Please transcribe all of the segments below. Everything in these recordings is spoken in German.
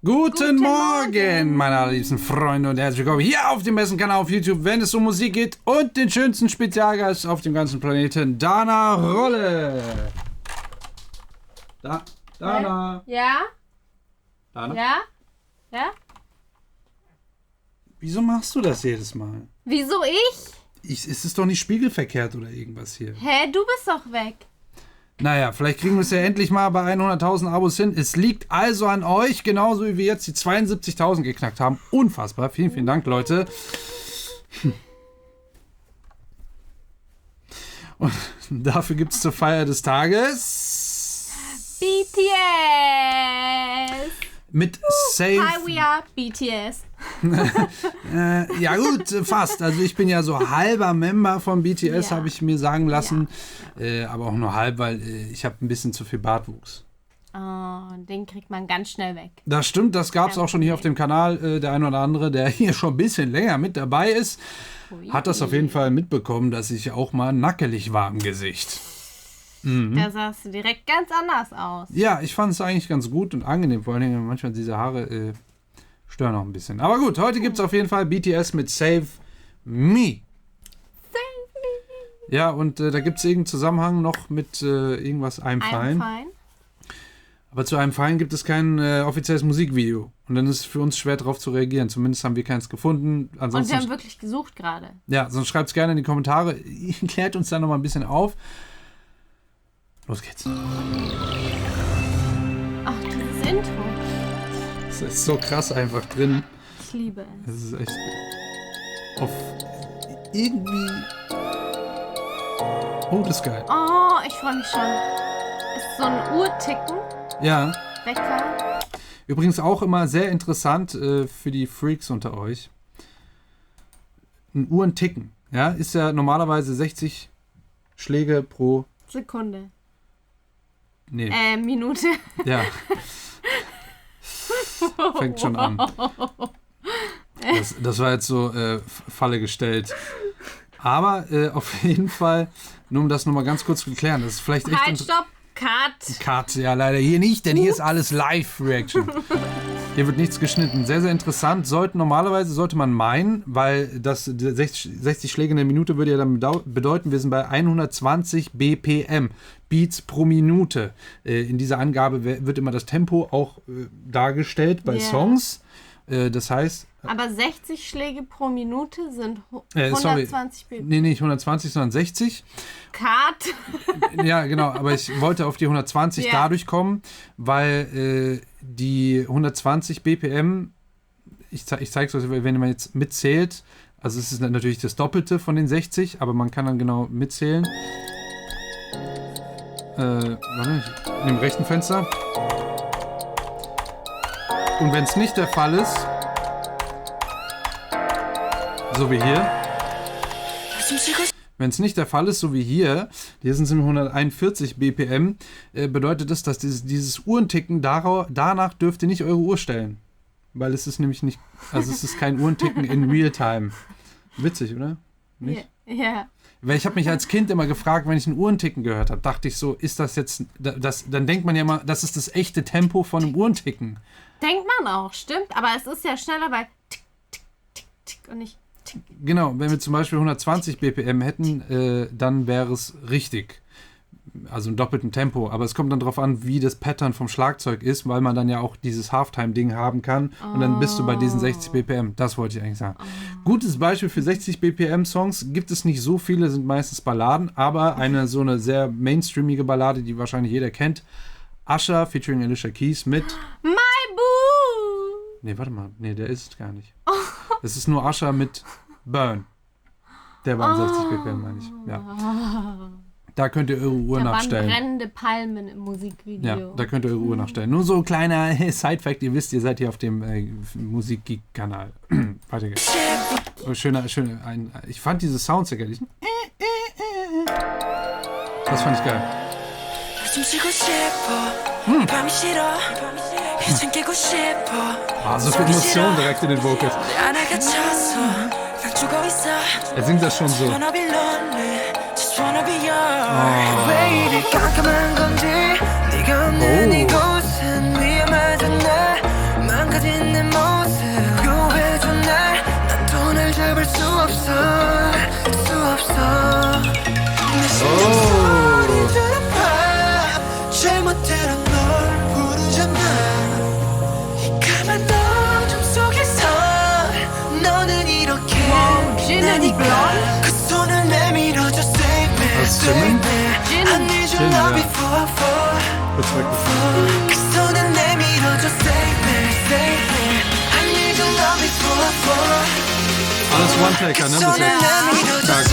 Guten Morgen, meine allerliebsten Freunde und herzlich willkommen hier auf dem besten Kanal auf YouTube, wenn es um Musik geht und den schönsten Spezialgast auf dem ganzen Planeten, Dana Rolle. Dana. Ja? Dana? Ja? Ja? Wieso machst du das jedes Mal? Wieso ich? Ist es doch nicht spiegelverkehrt oder irgendwas hier? Hä, du bist doch weg. Naja, vielleicht kriegen wir es ja endlich mal bei 100.000 Abos hin. Es liegt also an euch, genauso wie wir jetzt die 72.000 geknackt haben. Unfassbar. Vielen, vielen Dank, Leute. Und dafür gibt es zur Feier des Tages BTS. mit Save. Hi, we are BTS. Ja gut, fast. Also ich bin ja so halber Member von BTS, Ja. habe ich mir sagen lassen. Aber auch nur halb, weil ich habe ein bisschen zu viel Bartwuchs. Oh, den kriegt man ganz schnell weg. Das stimmt, das gab es auch schon hier auf dem Kanal. Der eine oder andere, der hier schon ein bisschen länger mit dabei ist, hat das auf jeden Fall mitbekommen, dass ich auch mal nackelig war im Gesicht. Da sahst du direkt ganz anders aus. Ja, ich fand es eigentlich ganz gut und angenehm. Vor allen Dingen manchmal diese Haare stören auch ein bisschen. Aber gut, heute gibt es auf jeden Fall BTS mit Save Me. Ja, und da gibt es irgendeinen Zusammenhang noch mit irgendwas Einfallen. Aber zu einem Fallen gibt es kein offizielles Musikvideo. Und dann ist es für uns schwer darauf zu reagieren. Zumindest haben wir keins gefunden. Und Ansonsten, wir haben wirklich gesucht gerade. ja, sonst schreibt es gerne in die Kommentare. Klärt uns da noch mal ein bisschen auf. Los geht's. Ach, dieses Intro. Das ist so krass einfach drin. Ich liebe es. Das ist echt auf irgendwie... Oh, das ist geil. Oh, ich freue mich schon. Ist so ein Uhrticken. Ja. Wecker. Übrigens auch immer sehr interessant für die Freaks unter euch. Ein Uhrenticken. Ja, ist ja normalerweise 60 Schläge pro... Sekunde. Nee, Minute. ja. Fängt schon an. Das war jetzt so Falle gestellt. Aber auf jeden Fall, nur um das nochmal ganz kurz zu klären, das ist vielleicht echt... Halt, stopp. Cut. Cut, ja leider hier nicht, denn hier ist alles Live-Reaction. Hier wird nichts geschnitten. Sehr, sehr interessant. Normalerweise sollte man meinen, weil das 60 Schläge in der Minute würde ja dann bedeuten, wir sind bei 120 BPM, Beats pro Minute. In dieser Angabe wird immer das Tempo auch dargestellt bei Songs. Das heißt... Aber 60 Schläge pro Minute sind sorry. 120 BPM. Nee, nicht 120, sondern 60. Cut. Ja, genau, aber ich wollte auf die 120 dadurch kommen, weil die 120 BPM, ich zeige es euch, wenn man jetzt mitzählt, also es ist natürlich das Doppelte von den 60, aber man kann dann genau mitzählen. Warte, in dem rechten Fenster. Und wenn es nicht der Fall ist, so wie hier, wenn es nicht der Fall ist, so wie hier sind es 141 BPM, bedeutet das, dass dieses Uhrenticken, danach dürft ihr nicht eure Uhr stellen. Weil es ist nämlich nicht, also es ist kein Uhrenticken in Realtime. Witzig, oder? Nicht? Ja. Weil ich habe mich als Kind immer gefragt, wenn ich einen Uhrenticken gehört habe, dachte ich so, ist das jetzt, dann denkt man ja immer, das ist das echte Tempo von einem Uhrenticken. Denkt man auch, stimmt. Aber es ist ja schneller bei tick, tick, tick, tick und nicht tick. Genau, wenn wir zum Beispiel 120 BPM hätten, dann wäre es richtig. Also im doppelten Tempo. Aber es kommt dann darauf an, wie das Pattern vom Schlagzeug ist, weil man dann ja auch dieses Halftime-Ding haben kann. Und dann bist du bei diesen 60 BPM. Das wollte ich eigentlich sagen. Gutes Beispiel für 60 BPM-Songs gibt es nicht so viele, sind meistens Balladen, aber so eine sehr mainstreamige Ballade, die wahrscheinlich jeder kennt. Usher featuring Alicia Keys mit... My Boo! Nee, warte mal. Nee, der ist es gar nicht. Es ist nur Usher mit Burn. Der war 60 BPM, meine ich. Ja. Da könnt ihr eure Uhr nachstellen. Da waren brennende Palmen im Musikvideo. Ja, da könnt ihr eure Uhr nachstellen. Nur so ein kleiner Side-Fact, ihr wisst, ihr seid hier auf dem Musik-Geek-Kanal. Weiter geht's. Oh, ich fand diese Sounds sehr geil. Das fand ich geil. So viel Emotion direkt in den Vocals. Er singt das schon so. 내 모습 유해준 날난 돈을 잡을 수 없어 내 심장 소리 들어봐 잘못대로 널 부르잖아 이 까만 어둠 속에서 너는 이렇게 빛나니까 그 손을 내밀어줘 save me save me I need your love before I fall 그 손을 내밀어줘 save me save me I need your love before I fall Alles One-Taker, ne? Bis jetzt. Stark.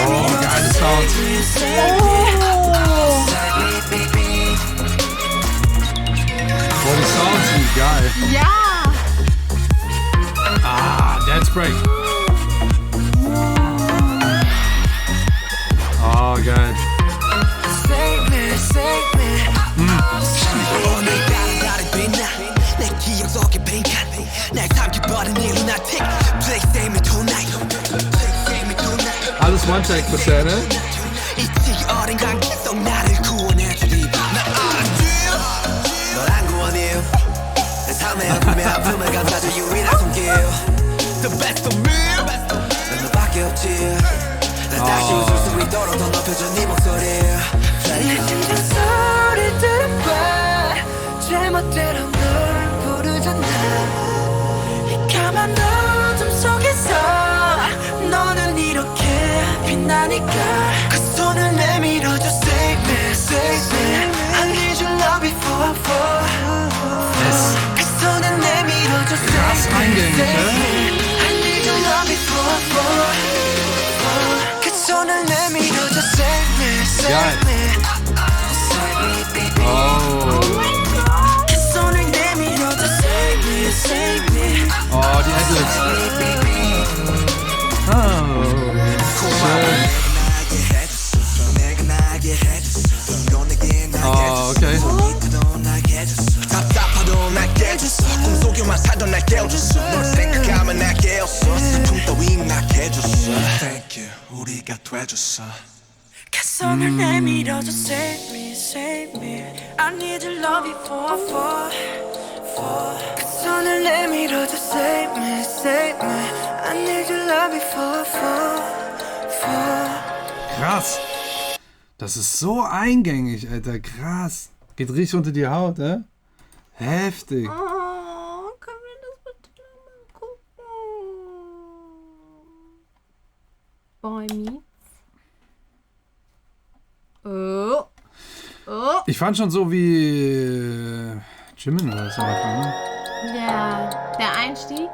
Oh, geile Sounds. Oh, die Sounds sind geil. Ja. Ah, Dance Break. Oh, geil. Alles One-Take bisher, ne? 잘못대로 널 부르잖아 이 까만 어둠 속에서 너는 이렇게 빛나니까 그 손을 내밀어줘 save me save me I need your love before I fall 그 손을 내밀어줘 Krass save me eingängig, save ne? me I need your love before I fall 그 손을 내밀어줘 save me save me Oh. Oh, die Adlibs. Oh, schön. Oh, okay. Thank you, 우리가 돼줬어. 손을 내밀어줘 save me save me I need your love before I fall 그 손을 내밀어줘 save me save me I need your love before I fall Krass. Das ist so eingängig, Alter. Krass. Geht richtig unter die Haut, ne? Heftig. Oh, können wir das bitte mal gucken? Boy Meets. Oh. Oh. Ich fand schon so wie Jimin oder so. Ne? Ja, der Einstieg.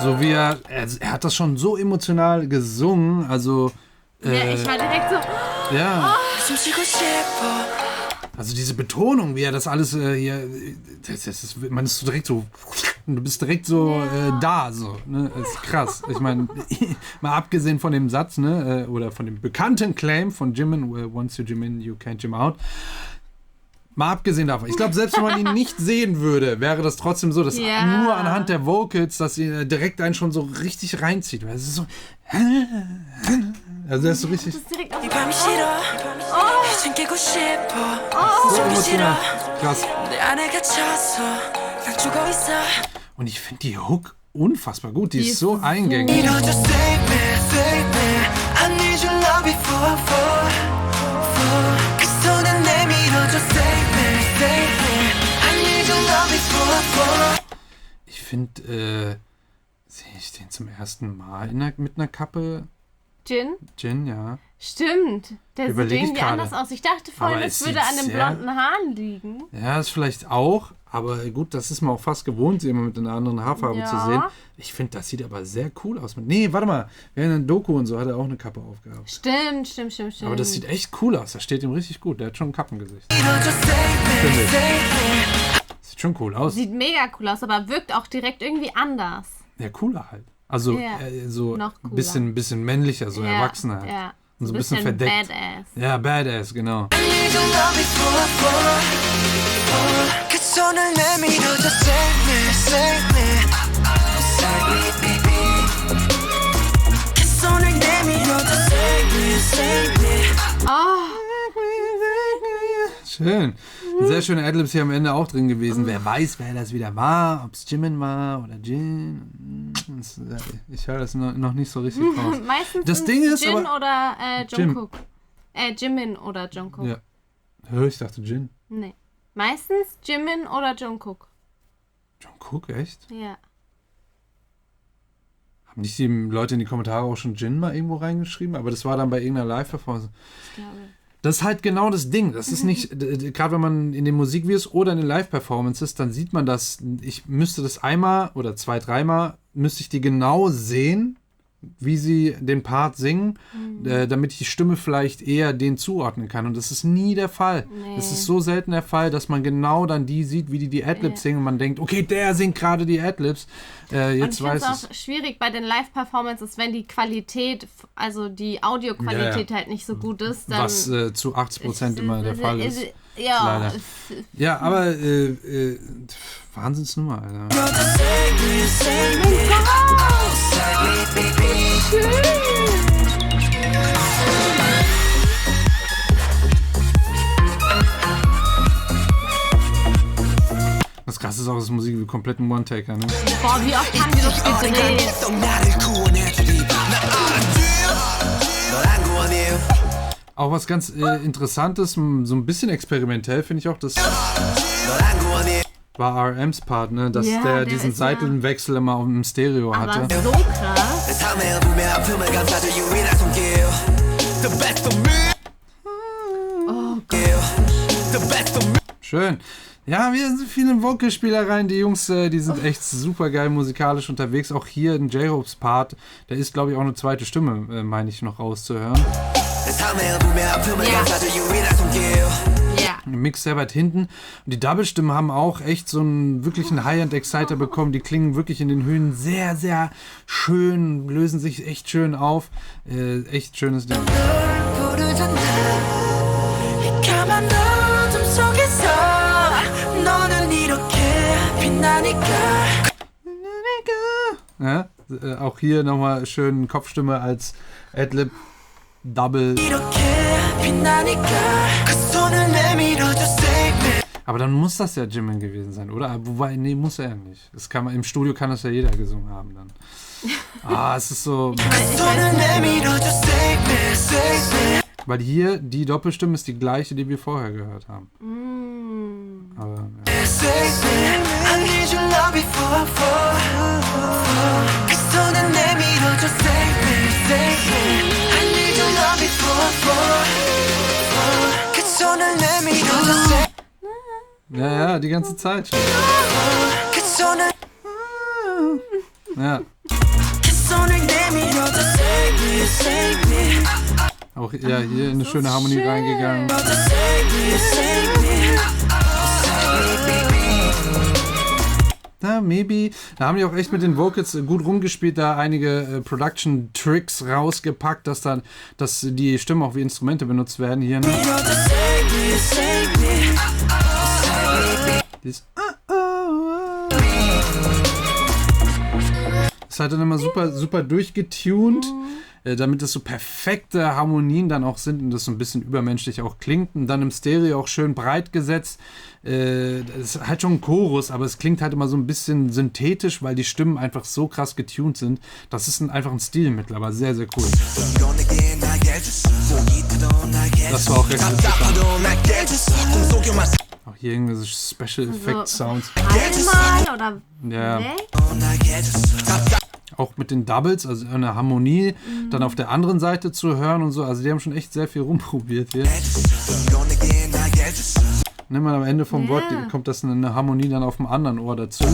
So wie er hat das schon so emotional gesungen, also Ja, ich war direkt so. ja. 숨 쉬고 싶어 Also diese Betonung, wie er das alles hier, das ist, man ist so direkt so, du bist direkt so da, so, ne, das ist krass. Ich meine, mal abgesehen von dem Satz, ne, oder von dem bekannten Claim von Jimin, once you Jim in, you can't Jim out. Mal abgesehen davon. Ich glaube, selbst wenn man ihn nicht sehen würde, wäre das trotzdem so, dass Ja. nur anhand der Vocals, dass sie direkt einen schon so richtig reinzieht. Weil es ist so, also das ist so richtig Das ist direkt auf 이 밤이 싫어 이젠 깨고 싶어 so emotional. Krass. 내 안에 갇혀서 난 죽어 있어 Und ich finde die Hook unfassbar gut. Die Die ist so ist eingängig. 밀어줘 save me save me I need your love before I fall 그 손은 내밀어줘 save me save me I need your love before I fall Ich finde, sehe ich den zum ersten Mal mit einer Kappe? Jin. Jin, ja. Stimmt. Der sieht Überleg ich irgendwie gerade. anders aus. Ich dachte vorhin, Aber es es würde sieht an den sehr- blonden Haaren liegen. Ja, das vielleicht auch. Aber gut, das ist man auch fast gewohnt, sie immer mit einer anderen Haarfarbe Ja. zu sehen. Ich finde, das sieht aber sehr cool aus. Nee, warte mal. Während einer Doku und so hat er auch eine Kappe aufgehabt. Stimmt. Aber das sieht echt cool aus. Das steht ihm richtig gut. Der hat schon ein Kappengesicht. 밀어줘 save me Finde ich. save me Sieht schon cool aus. Sieht mega cool aus, aber wirkt auch direkt irgendwie anders. Ja, cooler halt. Also Ja, so noch ein cooler. bisschen männlicher, so erwachsener halt. Ja. Und so ein bisschen verdeckt. Badass. Ja, badass, genau. I need your love before I fall 그 손을 내밀어줘 save me save me 그 손을 내밀어줘 save me save me Oh, Schön. Sehr schöne Adlibs hier am Ende auch drin gewesen. Wer weiß, wer das wieder war, ob es Jimin war oder Jin. Ich höre das noch nicht so richtig raus. Meistens Das Ding ist Jin aber- oder Jungkook. Jimin oder Jungkook. Ja. Ich dachte Jin. Nee. Meistens Jimin oder Jungkook. Jungkook, echt? Ja. Haben nicht die Leute in die Kommentare auch schon Jin mal irgendwo reingeschrieben? Aber das war dann bei irgendeiner Live-Performance. Ich glaube. Das ist halt genau das Ding. Das ist nicht, gerade wenn man in den Musikvideos oder in den Live-Performances, dann sieht man das. Ich müsste das einmal oder 2-, 3-mal, müsste ich die genau sehen, wie sie den Part singen, damit ich die Stimme vielleicht eher denen zuordnen kann. Und das ist nie der Fall. Nee. Das ist so selten der Fall, dass man genau dann die sieht, wie die Adlibs singen und man denkt, okay, der singt gerade die Adlibs. Und Jetzt ich finde weiß es auch schwierig bei den Live-Performances, wenn die Qualität, also die Audioqualität halt nicht so gut ist. Dann was zu 80% immer der Fall ist. Ja, Leider. Ja, aber Wahnsinnsnummer, Alter. Das Krasse ist auch, das Musik wie komplett ein One-Taker, ne? boah, wie oft haben die das gedreht? 또 나를 구원해주리 나 알아줘 널 안 구원해요 Auch was ganz Interessantes, so ein bisschen experimentell finde ich auch, das 널 안 구원해요 war RMs Part, ne? Dass Ja, der der diesen ist ja- Seitenwechsel immer auf dem Stereo hatte. Aber so krass. 내 삶의 어둠의 아픔을 감싸줘 유일한 손길 The best of me Oh The best of me Schön. Ja, wir sind viele Vocalspielereien. Die Jungs, die sind echt super geil musikalisch unterwegs. Auch hier in J-Hopes Part, da ist, glaube ich, auch eine zweite Stimme, meine ich, noch rauszuhören. 내 삶의 어둠의 아픔을 Ja. 감싸줘 유일한 손길 Ja. Mix sehr weit hinten. Und die Double-Stimmen haben auch echt so einen wirklichen High-End-Exciter bekommen. Die klingen wirklich in den Höhen sehr, sehr schön, lösen sich echt schön auf. Echt schönes Ding. 널 부르잖아 이 까만 어둠 속에서 너는 이렇게 빛나니까 Ja, auch hier nochmal schön Kopfstimme als Adlib Double. 이렇게 빛나니까 그 손을 내밀어줘 save me Aber dann muss das ja Jimin gewesen sein, oder? Wobei, nee, muss er ja nicht. Das kann man, im Studio kann das ja jeder gesungen haben dann. Es ist so. 그 손을 내밀어줘 save me save me Weil hier die Doppelstimme ist die gleiche, die wir vorher gehört haben. Aber ja. save me I need your love before I fall 그 손을 내밀어줘 save me save me I need your love before I fall 그 손을 내밀어줘 save Ja, die ganze Zeit schon. 그 손을 Ja. 그 손을 내밀어줘 save me save me Auch ja, hier eine schöne Harmonie schön. reingegangen. save me save me Ja, maybe. Da haben die auch echt mit den Vocals gut rumgespielt, da einige Production-Tricks rausgepackt, dass die Stimmen auch wie Instrumente benutzt werden hier. Ne? save me save me Dieses ist halt dann immer super, super durchgetuned, damit es so perfekte Harmonien dann auch sind und das so ein bisschen übermenschlich auch klingt. Und dann im Stereo auch schön breit gesetzt. Das ist halt schon ein Chorus, aber es klingt halt immer so ein bisschen synthetisch, weil die Stimmen einfach so krass getuned sind. Das ist einfach ein Stilmittel, aber sehr, sehr cool. Das war auch recht interessant. Auch hier irgendwie so Special Effect Sounds. Einmal oder Ja. weg? Auch mit den Doubles, also eine Harmonie dann auf der anderen Seite zu hören und so. Also die haben schon echt sehr viel rumprobiert hier. Nimm mal am Ende vom Wort, kommt das eine Harmonie dann auf dem anderen Ohr dazu.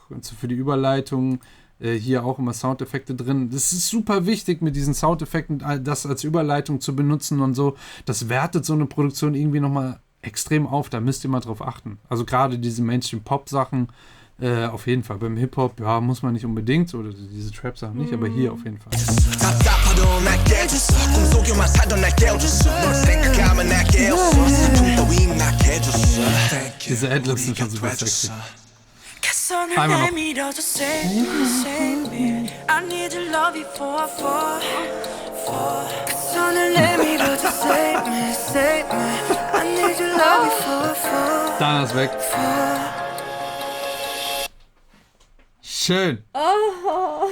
Und so für die Überleitung hier auch immer Soundeffekte drin. Das ist super wichtig, mit diesen Soundeffekten das als Überleitung zu benutzen und so. Das wertet so eine Produktion irgendwie nochmal extrem auf. Da müsst ihr mal drauf achten. Also gerade diese Mainstream-Pop-Sachen auf jeden Fall. Beim Hip-Hop, ja, muss man nicht unbedingt, oder diese Trap-Sachen nicht, aber hier auf jeden Fall. Diese Adlibs sind schon super sexy. Einmal noch. Save me. I need your love before I fall. 그 손을 내밀어 save me. I need your love before. Da ist weg. Schön. Oh.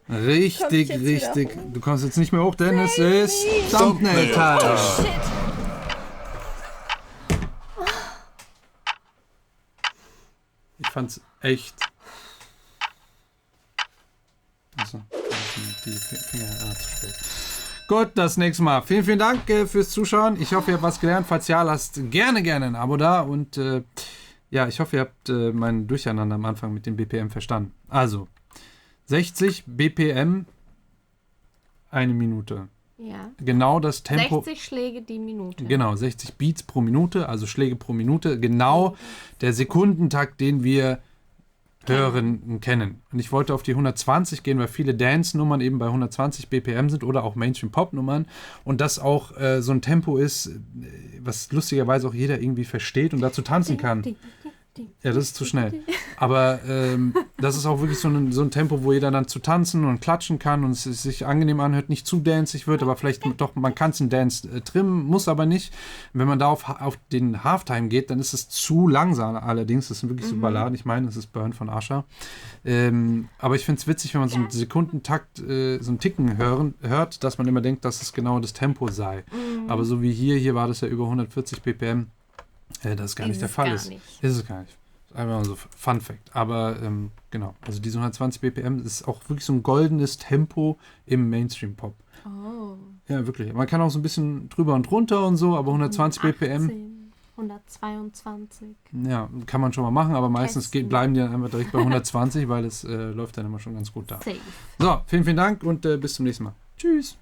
Richtig, Komm ich jetzt richtig. Du kommst jetzt nicht mehr hoch, denn es ist Thumbnail-Time. Shit. Ich fand's echt. Also, die Finger zu spät. Gut, das nächste Mal. Vielen, vielen Dank fürs Zuschauen. Ich hoffe, ihr habt was gelernt. Falls ja, lasst gerne ein Abo da. Und ja, ich hoffe, ihr habt mein Durcheinander am Anfang mit dem BPM verstanden. Also, 60 BPM, 1 Minute. Ja. Genau das Tempo. 60 Schläge die Minute. Genau, 60 Beats pro Minute, also Schläge pro Minute. Genau der Sekundentakt, den wir hören und kennen. Und ich wollte auf die 120 gehen, weil viele Dance-Nummern eben bei 120 BPM sind oder auch Mainstream-Pop-Nummern. Und das auch so ein Tempo ist, was lustigerweise auch jeder irgendwie versteht und dazu tanzen kann. Ja, das ist zu schnell. Aber das ist auch wirklich so ein Tempo, wo jeder dann zu tanzen und klatschen kann und es sich angenehm anhört, nicht zu danceig wird, aber vielleicht doch, man kann es in Dance trimmen, muss aber nicht. Wenn man da auf den Halftime geht, dann ist es zu langsam allerdings. Das sind wirklich so Balladen. Ich meine, das ist Burn von Usher. Aber ich finde es witzig, wenn man so einen Sekundentakt, so einen Ticken hört, dass man immer denkt, dass es genau das Tempo sei. Aber so wie hier war das ja über 140 BPM. Das ist gar nicht der Fall. Ist es gar nicht. Ist einfach mal so Fun Fact. Aber genau, also diese 120 BPM ist auch wirklich so ein goldenes Tempo im Mainstream-Pop. Oh. Ja, wirklich. Man kann auch so ein bisschen drüber und runter und so, aber 120 BPM. 122. Ja, kann man schon mal machen, aber meistens Testen. bleiben die dann einfach direkt bei 120, weil es läuft dann immer schon ganz gut da. Safe. So, vielen, vielen Dank und bis zum nächsten Mal. Tschüss.